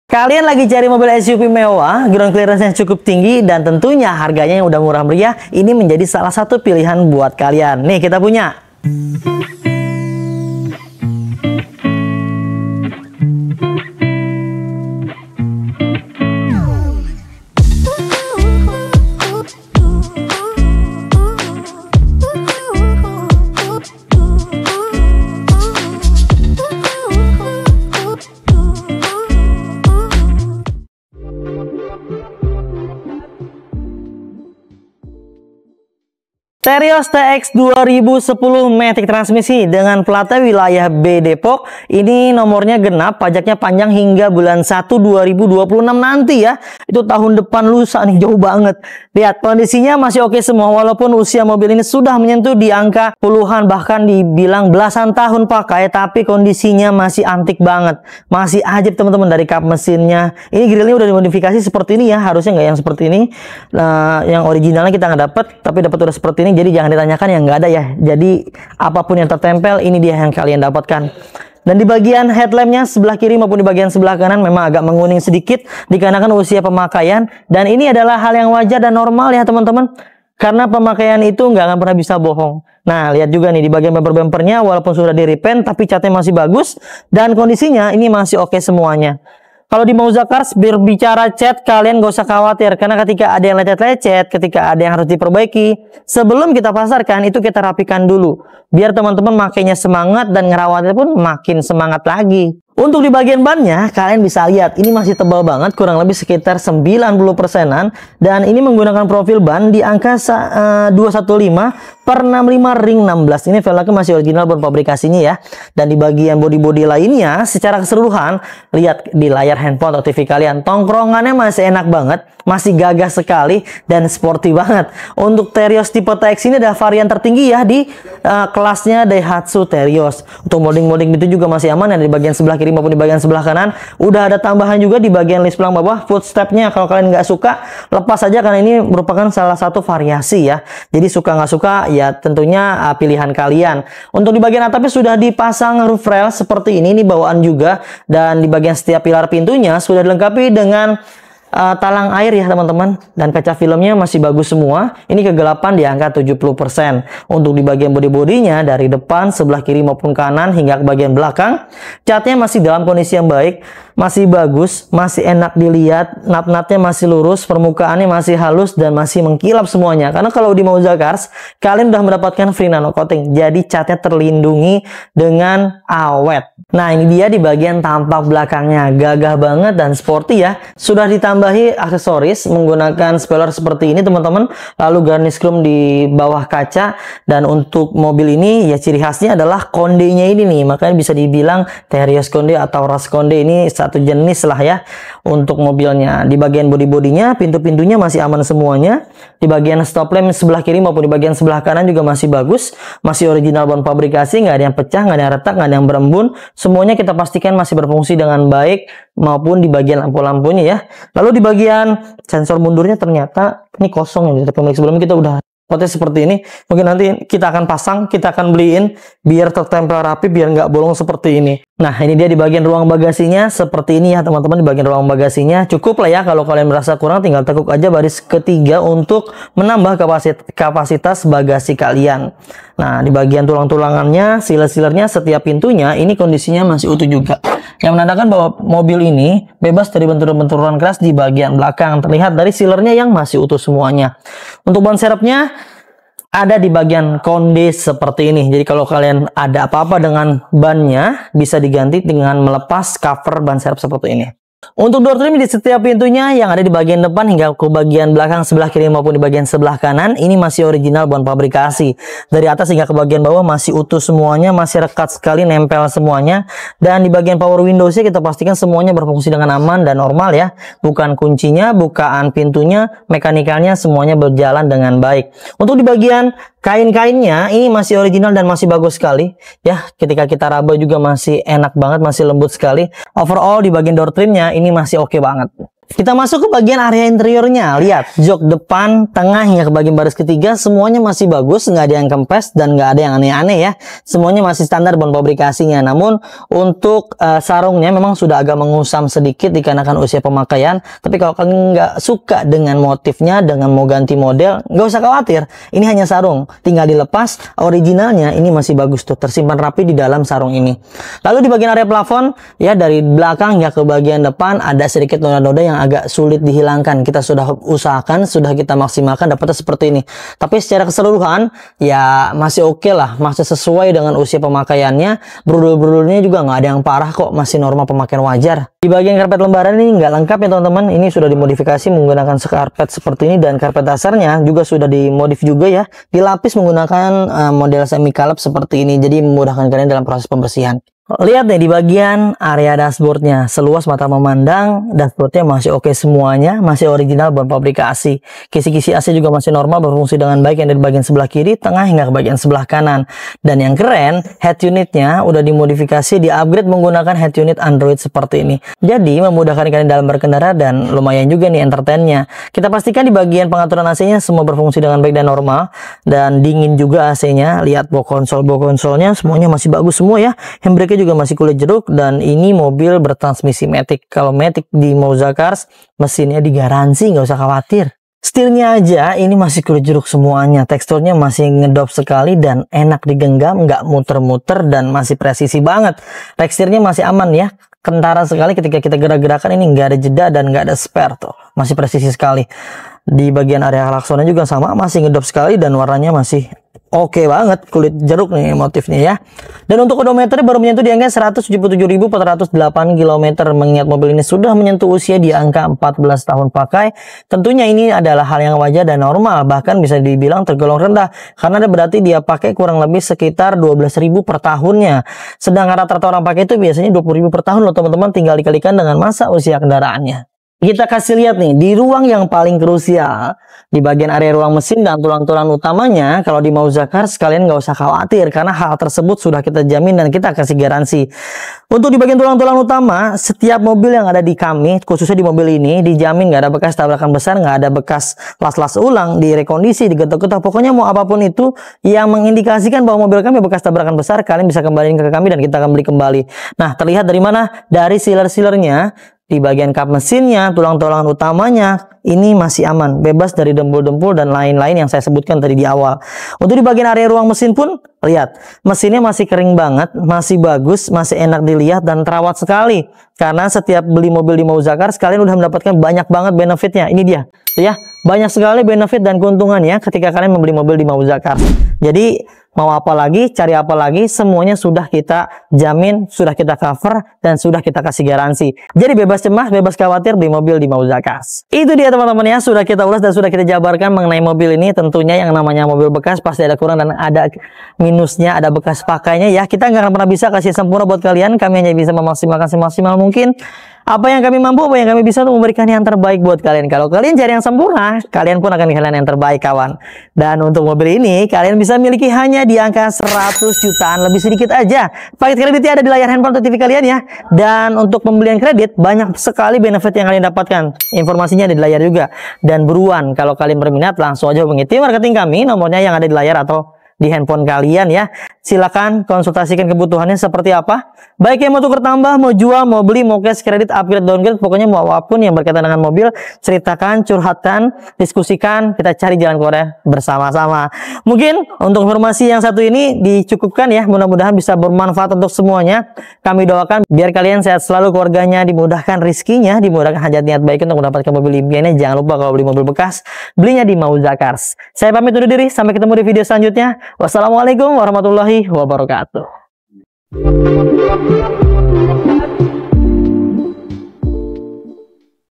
Kalian lagi cari mobil SUV mewah, ground clearance-nya cukup tinggi, dan tentunya harganya yang udah murah meriah, ini menjadi salah satu pilihan buat kalian. Nih, kita punya Terios TX 2010 Matic transmisi dengan plat wilayah B Depok. Ini nomornya genap, pajaknya panjang hingga bulan 1 2026 nanti ya. Itu tahun depan lusa nih, jauh banget. Lihat kondisinya masih oke semua, walaupun usia mobil ini sudah menyentuh di angka puluhan, bahkan dibilang belasan tahun pakai, tapi kondisinya masih antik banget. Masih ajib teman-teman, dari kap mesinnya. Ini grillnya udah dimodifikasi seperti ini ya, harusnya nggak yang seperti ini. Nah, yang originalnya kita nggak dapet, tapi dapat udah seperti ini. Jadi jangan ditanyakan yang nggak ada ya. Jadi apapun yang tertempel, ini dia yang kalian dapatkan. Dan di bagian headlampnya sebelah kiri maupun di bagian sebelah kanan memang agak menguning sedikit dikarenakan usia pemakaian. Dan ini adalah hal yang wajar dan normal ya teman-teman, karena pemakaian itu nggak akan pernah bisa bohong. Nah, lihat juga nih di bagian bumper-bumpernya, walaupun sudah di repaint tapi catnya masih bagus dan kondisinya ini masih oke semuanya. Kalau di Mauza Cars berbicara cat, kalian gak usah khawatir, karena ketika ada yang lecet-lecet, ketika ada yang harus diperbaiki, sebelum kita pasarkan itu kita rapikan dulu, biar teman-teman makainya semangat dan ngerawatnya pun makin semangat lagi. Untuk di bagian bannya, kalian bisa lihat ini masih tebal banget, kurang lebih sekitar 90%-an, dan ini menggunakan profil ban di angka 215/65 ring 16. Ini velgnya masih original ban pabrikasinya ya. Dan di bagian bodi-bodi lainnya, secara keseluruhan, lihat di layar handphone atau TV kalian, tongkrongannya masih enak banget, masih gagah sekali dan sporty banget. Untuk Terios tipe TX ini adalah varian tertinggi ya di kelasnya Daihatsu Terios. Untuk molding-molding itu juga masih aman, dan di bagian sebelah kiri maupun di bagian sebelah kanan udah ada tambahan juga di bagian list pelang bawah footstepnya. Kalau kalian nggak suka, lepas aja, karena ini merupakan salah satu variasi ya. Jadi suka nggak suka ya tentunya pilihan kalian. Untuk di bagian atapnya sudah dipasang roof rail seperti ini bawaan juga, dan di bagian setiap pilar pintunya sudah dilengkapi dengan talang air ya teman-teman, dan kaca filmnya masih bagus semua. Ini kegelapan di angka 70%. Untuk di bagian bodi-bodinya, dari depan, sebelah kiri maupun kanan hingga ke bagian belakang, catnya masih dalam kondisi yang baik, masih bagus, masih enak dilihat, nat-natnya masih lurus, permukaannya masih halus dan masih mengkilap semuanya. Karena kalau di Mauza Cars kalian udah mendapatkan free nano coating, jadi catnya terlindungi dengan awet. Nah, ini dia di bagian tampak belakangnya, gagah banget dan sporty ya. Sudah ditambahi aksesoris menggunakan spoiler seperti ini teman-teman, lalu garnish chrome di bawah kaca. Dan untuk mobil ini ya ciri khasnya adalah kondenya ini nih, makanya bisa dibilang Terios konde atau ras konde, ini satu jenis lah ya untuk mobilnya. Di bagian bodi-bodinya, pintu-pintunya masih aman semuanya. Di bagian stop lamp sebelah kiri maupun di bagian sebelah kanan juga masih bagus, masih original ban pabrikasi, nggak ada yang pecah, nggak ada yang retak, nggak ada yang berembun. Semuanya kita pastikan masih berfungsi dengan baik, maupun di bagian lampu-lampunya ya. Lalu di bagian sensor mundurnya ternyata ini kosong ya. Pemilik sebelumnya kita udah potnya seperti ini. Mungkin nanti kita akan pasang, kita akan beliin biar tertempel rapi, biar nggak bolong seperti ini. Nah, ini dia di bagian ruang bagasinya seperti ini ya teman-teman. Di bagian ruang bagasinya cukup lah ya, kalau kalian merasa kurang tinggal tekuk aja baris ketiga untuk menambah kapasitas bagasi kalian. Nah, di bagian tulang-tulangannya, sealer-sealernya setiap pintunya ini kondisinya masih utuh juga, yang menandakan bahwa mobil ini bebas dari benturan-benturan keras di bagian belakang. Terlihat dari sealernya yang masih utuh semuanya. Untuk ban serepnya ada di bagian konde seperti ini. Jadi kalau kalian ada apa-apa dengan bannya, bisa diganti dengan melepas cover ban serep seperti ini. Untuk door trim di setiap pintunya yang ada di bagian depan hingga ke bagian belakang sebelah kiri maupun di bagian sebelah kanan, ini masih original ban pabrikasi. Dari atas hingga ke bagian bawah masih utuh semuanya, masih rekat sekali, nempel semuanya. Dan di bagian power windowsnya kita pastikan semuanya berfungsi dengan aman dan normal ya. Bukan kuncinya, bukaan pintunya, mekanikalnya semuanya berjalan dengan baik. Untuk di bagian kain-kainnya ini masih original dan masih bagus sekali ya. Ketika kita raba juga masih enak banget, masih lembut sekali. Overall di bagian door trimnya ini masih oke banget. Kita masuk ke bagian area interiornya. Lihat, jok depan, tengah hingga ke bagian baris ketiga semuanya masih bagus, nggak ada yang kempes dan nggak ada yang aneh-aneh ya. Semuanya masih standar bon pabrikasinya. Namun untuk sarungnya memang sudah agak mengusam sedikit dikarenakan usia pemakaian. Tapi kalau kalian nggak suka dengan motifnya, dengan mau ganti model, nggak usah khawatir. Ini hanya sarung, tinggal dilepas. Originalnya ini masih bagus tuh, tersimpan rapi di dalam sarung ini. Lalu di bagian area plafon, ya dari belakang hingga ke bagian depan ada sedikit noda-noda yang agak sulit dihilangkan. Kita sudah usahakan, sudah kita maksimalkan dapatnya seperti ini. Tapi secara keseluruhan ya masih oke lah, masih sesuai dengan usia pemakaiannya. Brudul-brudulnya juga nggak ada yang parah kok, masih normal pemakaian wajar. Di bagian karpet lembaran ini nggak lengkap ya teman-teman. Ini sudah dimodifikasi menggunakan karpet seperti ini dan karpet dasarnya juga sudah dimodif juga ya. Dilapis menggunakan model semi kalep seperti ini. Jadi memudahkan kalian dalam proses pembersihan. Lihat nih di bagian area dashboardnya, seluas mata memandang, dashboardnya masih oke semuanya, masih original bon pabrikasi. Kisi-kisi AC juga masih normal, berfungsi dengan baik yang dari bagian sebelah kiri, tengah hingga ke bagian sebelah kanan. Dan yang keren, head unitnya udah dimodifikasi, di-upgrade menggunakan head unit Android seperti ini. Jadi memudahkan kalian dalam berkendara dan lumayan juga nih entertainnya. Kita pastikan di bagian pengaturan AC-nya semua berfungsi dengan baik dan normal, dan dingin juga AC-nya. Lihat box konsolnya semuanya masih bagus semua ya. Handbrake juga masih kulit jeruk dan ini mobil bertransmisi matic. Kalau matic di Mauza Cars mesinnya digaransi, nggak usah khawatir. Setirnya aja ini masih kulit jeruk semuanya, teksturnya masih ngedop sekali dan enak digenggam, nggak muter-muter dan masih presisi banget. Teksturnya masih aman ya, kentara sekali ketika kita gerak-gerakan, ini nggak ada jeda dan nggak ada spare tuh, masih presisi sekali. Di bagian area klaksonnya juga sama, masih ngedop sekali dan warnanya masih oke banget, kulit jeruk nih motifnya ya. Dan untuk odometernya baru menyentuh di angka 177.408 km, mengingat mobil ini sudah menyentuh usia di angka 14 tahun pakai. Tentunya ini adalah hal yang wajar dan normal, bahkan bisa dibilang tergolong rendah karena berarti dia pakai kurang lebih sekitar 12.000 per tahunnya. Sedangkan rata-rata orang pakai itu biasanya 20.000 per tahun loh teman-teman, tinggal dikalikan dengan masa usia kendaraannya. Kita kasih lihat nih di ruang yang paling krusial, di bagian area ruang mesin dan tulang-tulang utamanya. Kalau di Mauza Cars kalian nggak usah khawatir karena hal tersebut sudah kita jamin dan kita kasih garansi. Untuk di bagian tulang-tulang utama, setiap mobil yang ada di kami, khususnya di mobil ini, dijamin nggak ada bekas tabrakan besar, nggak ada bekas las-las ulang, direkondisi, digetok-getok, pokoknya mau apapun itu yang mengindikasikan bahwa mobil kami bekas tabrakan besar, kalian bisa kembaliin ke kami dan kita akan beli kembali. Nah, terlihat dari mana? Dari sealer-sealernya. Di bagian kap mesinnya, tulang-tulangan utamanya, ini masih aman, bebas dari dempul-dempul dan lain-lain yang saya sebutkan tadi di awal. Untuk di bagian area ruang mesin pun, lihat, mesinnya masih kering banget, masih bagus, masih enak dilihat dan terawat sekali. Karena setiap beli mobil di Mauza Cars, kalian udah mendapatkan banyak banget benefitnya. Ini dia, ya, banyak sekali benefit dan keuntungannya ketika kalian membeli mobil di Mauza Cars. Jadi mau apa lagi, cari apa lagi, semuanya sudah kita jamin, sudah kita cover, dan sudah kita kasih garansi. Jadi bebas cemas, bebas khawatir beli mobil di Mauza Cars. Itu dia teman-teman ya, sudah kita ulas dan sudah kita jabarkan mengenai mobil ini. Tentunya yang namanya mobil bekas pasti ada kurang dan ada minusnya, ada bekas pakainya ya. Kita nggak akan pernah bisa kasih sempurna buat kalian, kami hanya bisa memaksimalkan semaksimal mungkin. Apa yang kami mampu, apa yang kami bisa untuk memberikan yang terbaik buat kalian. Kalau kalian cari yang sempurna, kalian pun akan kehilangan yang terbaik kawan. Dan untuk mobil ini, kalian bisa miliki hanya di angka 100 jutaan, lebih sedikit aja. Paket kreditnya ada di layar handphone atau TV kalian ya. Dan untuk pembelian kredit, banyak sekali benefit yang kalian dapatkan. Informasinya ada di layar juga. Dan buruan, kalau kalian berminat, langsung aja hubungi tim marketing kami, nomornya yang ada di layar atau di handphone kalian ya. Silakan konsultasikan kebutuhannya seperti apa. Baik yang mau tukar tambah, mau jual, mau beli, mau cash, kredit, upgrade, downgrade, pokoknya mau apapun yang berkaitan dengan mobil, ceritakan, curhatkan, diskusikan, kita cari jalan keluarnya bersama-sama. Mungkin untuk informasi yang satu ini dicukupkan ya, mudah-mudahan bisa bermanfaat untuk semuanya. Kami doakan biar kalian sehat selalu, keluarganya dimudahkan rezekinya, dimudahkan hajat niat baik untuk mendapatkan mobil impiannya. Jangan lupa kalau beli mobil bekas, belinya di Mauza Cars. Saya pamit undur diri, sampai ketemu di video selanjutnya. Wassalamualaikum warahmatullahi wabarakatuh.